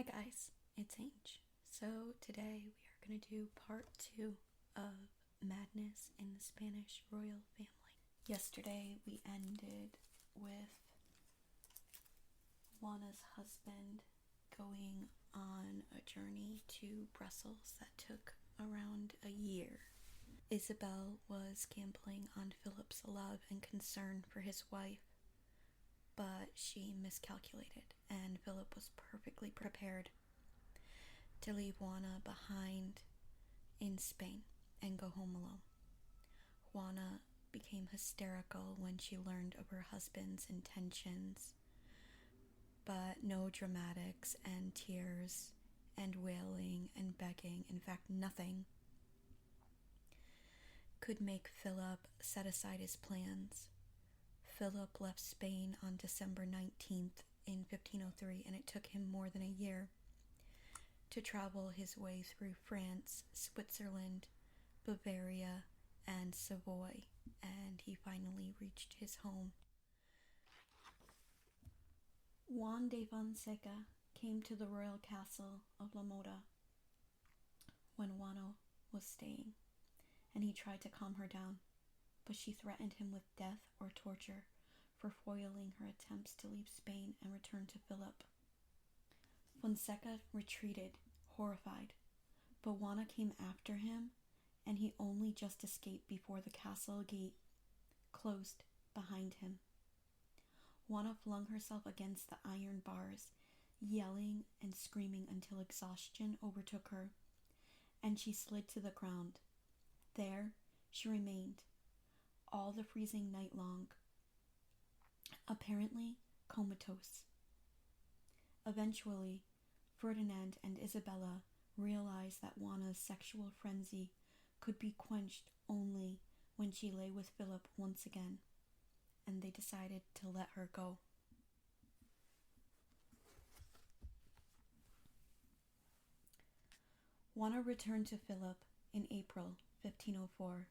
Hi guys, it's Ange. So today we are going to do part 2 of Madness in the Spanish royal family. Yesterday we ended with Juana's husband going on a journey to Brussels that took around a year. Isabel was gambling on Philip's love and concern for his wife, but she miscalculated, and Philip was perfectly prepared to leave Juana behind in Spain and go home alone. Juana became hysterical when she learned of her husband's intentions, but no dramatics and tears and wailing and begging, in fact nothing, could make Philip set aside his plans. Philip left Spain on December 19th in 1503, and it took him more than a year to travel his way through France, Switzerland, Bavaria, and Savoy, and he finally reached his home. Juan de Fonseca came to the royal castle of La Moda when Juana was staying, and he tried to calm her down, but she threatened him with death or torture for foiling her attempts to leave Spain and return to Philip. Fonseca retreated, horrified, but Juana came after him, and he only just escaped before the castle gate closed behind him. Juana flung herself against the iron bars, yelling and screaming until exhaustion overtook her, and she slid to the ground. There she remained all the freezing night long, apparently comatose. Eventually, Ferdinand and Isabella realized that Juana's sexual frenzy could be quenched only when she lay with Philip once again, and they decided to let her go. Juana returned to Philip in April 1504,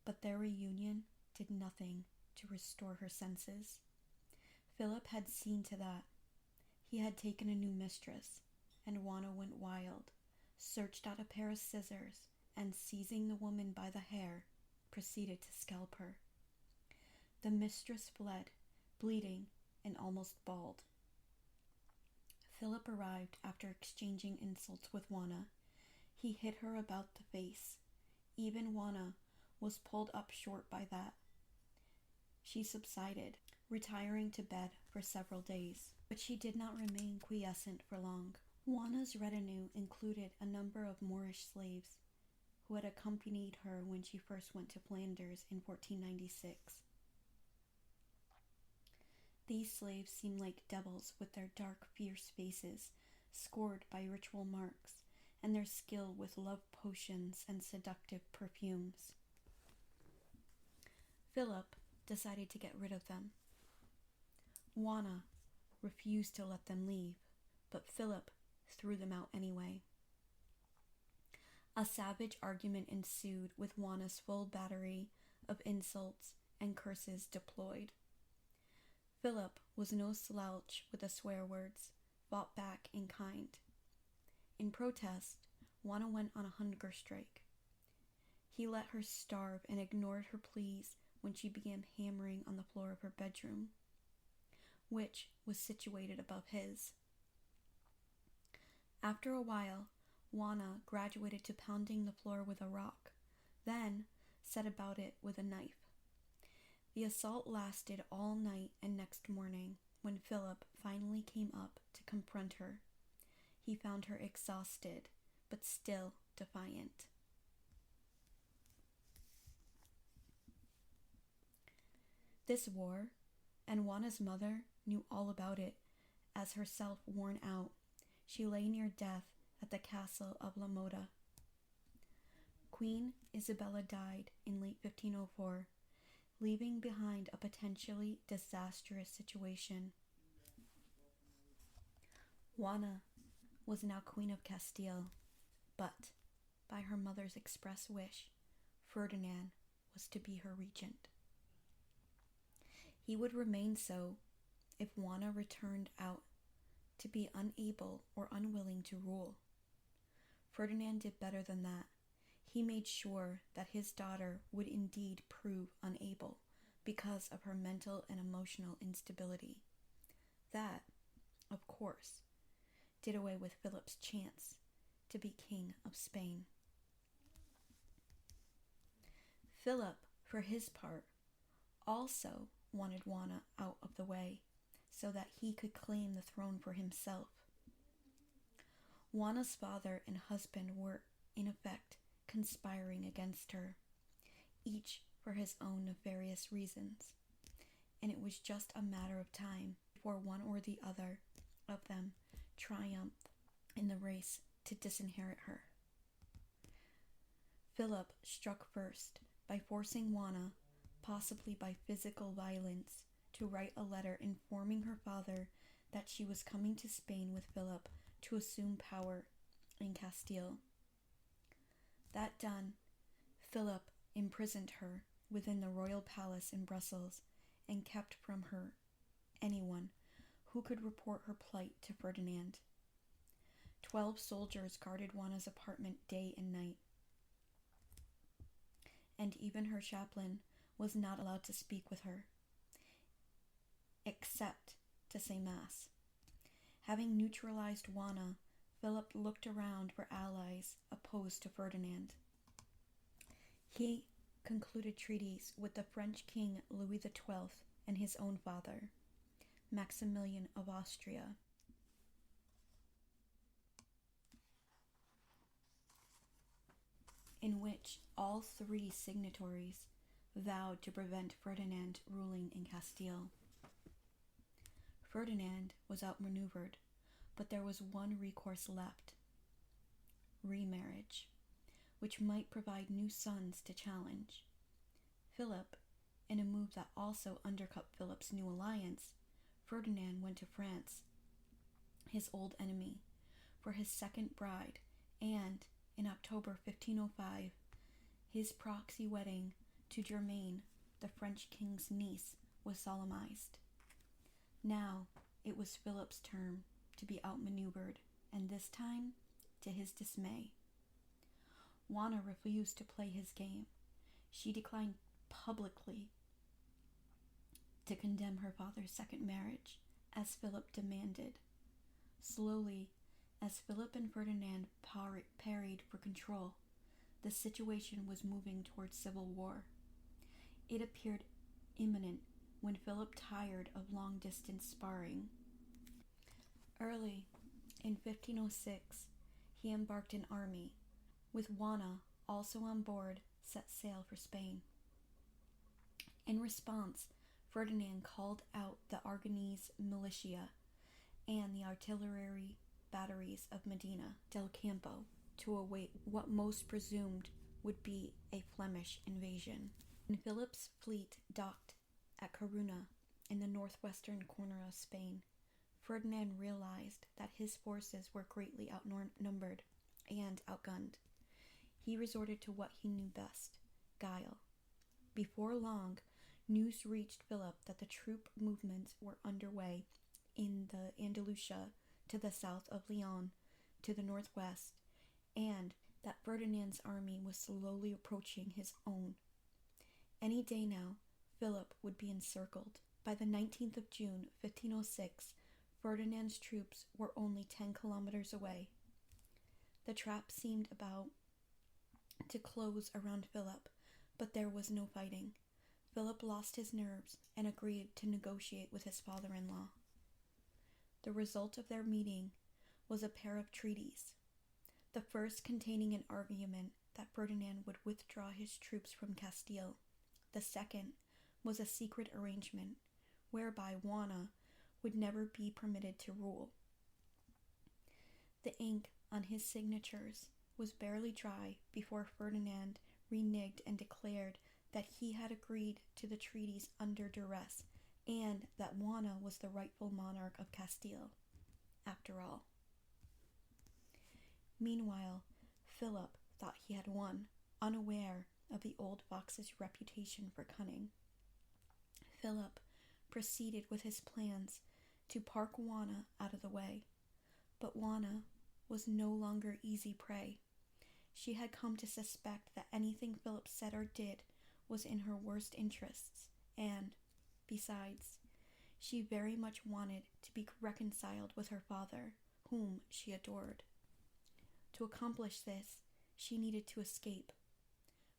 but their reunion did nothing to restore her senses. Philip had seen to that. He had taken a new mistress, and Juana went wild, searched out a pair of scissors, and seizing the woman by the hair, proceeded to scalp her. The mistress fled, bleeding and almost bald. Philip arrived after exchanging insults with Juana. He hit her about the face. Even Juana was pulled up short by that. She subsided, retiring to bed for several days, but she did not remain quiescent for long. Juana's retinue included a number of Moorish slaves who had accompanied her when she first went to Flanders in 1496. These slaves seemed like devils with their dark, fierce faces, scored by ritual marks, and their skill with love potions and seductive perfumes. Philip decided to get rid of them. Juana refused to let them leave, but Philip threw them out anyway. A savage argument ensued with Juana's full battery of insults and curses deployed. Philip was no slouch with the swear words, fought back in kind. In protest, Juana went on a hunger strike. He let her starve and ignored her pleas when she began hammering on the floor of her bedroom, which was situated above his. After a while, Juana graduated to pounding the floor with a rock, then set about it with a knife. The assault lasted all night and next morning, when Philip finally came up to confront her. He found her exhausted, but still defiant. This war, and Juana's mother knew all about it, as herself worn out, she lay near death at the castle of La Moda. Queen Isabella died in late 1504, leaving behind a potentially disastrous situation. Juana was now Queen of Castile, but by her mother's express wish, Ferdinand was to be her regent. He would remain so if Juana returned out to be unable or unwilling to rule. Ferdinand did better than that. He made sure that his daughter would indeed prove unable because of her mental and emotional instability. That, of course, did away with Philip's chance to be king of Spain. Philip, for his part, also wanted Juana out of the way so that he could claim the throne for himself. Juana's father and husband were, in effect, conspiring against her, each for his own nefarious reasons, and it was just a matter of time before one or the other of them triumphed in the race to disinherit her. Philip struck first by forcing Juana, possibly by physical violence, to write a letter informing her father that she was coming to Spain with Philip to assume power in Castile. That done, Philip imprisoned her within the royal palace in Brussels and kept from her anyone who could report her plight to Ferdinand. 12 soldiers guarded Juana's apartment day and night, and even her chaplain was not allowed to speak with her, except to say mass. Having neutralized Juana, Philip looked around for allies opposed to Ferdinand. He concluded treaties with the French king Louis XII and his own father, Maximilian of Austria. In which all three signatories vowed to prevent Ferdinand ruling in Castile. Ferdinand was outmaneuvered, but there was one recourse left: remarriage, which might provide new sons to challenge. Philip, in a move that also undercut Philip's new alliance, Ferdinand went to France, his old enemy, for his second bride, and, in October 1505, his proxy wedding to Germaine, the French king's niece, was solemnized. Now it was Philip's turn to be outmaneuvered, and this time, to his dismay, Juana refused to play his game. She declined publicly to condemn her father's second marriage, as Philip demanded. Slowly, as Philip and Ferdinand parried for control, the situation was moving towards civil war. It appeared imminent when Philip tired of long-distance sparring. Early in 1506, he embarked an army, with Juana also on board, set sail for Spain. In response, Ferdinand called out the Aragonese militia and the artillery batteries of Medina del Campo to await what most presumed would be a Flemish invasion. When Philip's fleet docked at Corunna in the northwestern corner of Spain, Ferdinand realized that his forces were greatly outnumbered and outgunned. He resorted to what he knew best: guile. Before long, news reached Philip that the troop movements were underway in the Andalusia to the south of Leon to the northwest, and that Ferdinand's army was slowly approaching his own. Any day now, Philip would be encircled. By the 19th of June, 1506, Ferdinand's troops were only 10 kilometers away. The trap seemed about to close around Philip, but there was no fighting. Philip lost his nerves and agreed to negotiate with his father-in-law. The result of their meeting was a pair of treaties, the first containing an argument that Ferdinand would withdraw his troops from Castile. The second was a secret arrangement whereby Juana would never be permitted to rule. The ink on his signatures was barely dry before Ferdinand reneged and declared that he had agreed to the treaties under duress, and that Juana was the rightful monarch of Castile, after all. Meanwhile, Philip thought he had won, unaware of the old fox's reputation for cunning. Philip proceeded with his plans to park Juana out of the way, But Juana was no longer easy prey. She had come to suspect that anything Phillip said or did was in her worst interests, and, besides, she very much wanted to be reconciled with her father, whom she adored. To accomplish this, she needed to escape.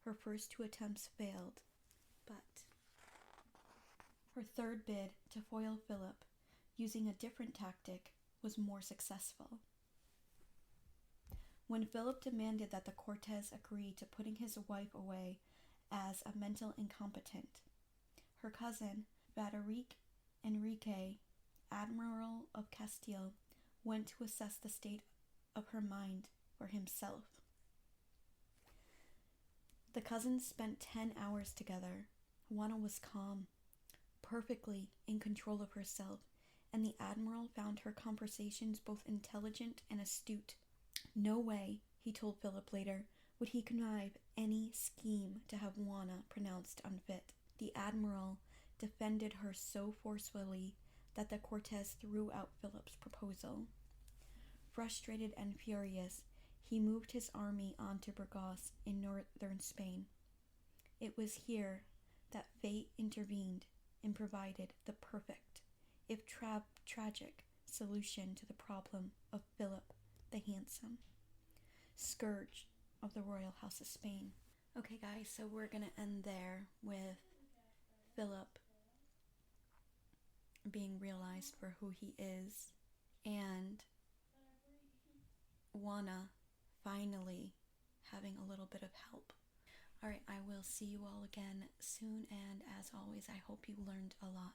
Her first 2 attempts failed, but her third bid to foil Phillip, using a different tactic, was more successful. When Phillip demanded that the Cortes agree to putting his wife away as a mental incompetent, her cousin, Frederic Enrique, Admiral of Castile, went to assess the state of her mind for himself. The cousins spent 10 hours together. Juana was calm, perfectly in control of herself, and the Admiral found her conversations both intelligent and astute. No way, he told Phillip later, would he connive any scheme to have Juana pronounced unfit. The Admiral defended her so forcefully that the Cortes threw out Philip's proposal. Frustrated and furious, he moved his army onto Burgos in northern Spain. It was here that fate intervened and provided the perfect, if tragic, solution to the problem of Philip the Handsome, scourge of the royal house of Spain. Okay guys, so we're gonna end there with Philip being realized for who he is, and Juana finally having a little bit of help. Alright, I will see you all again soon, and as always, I hope you learned a lot.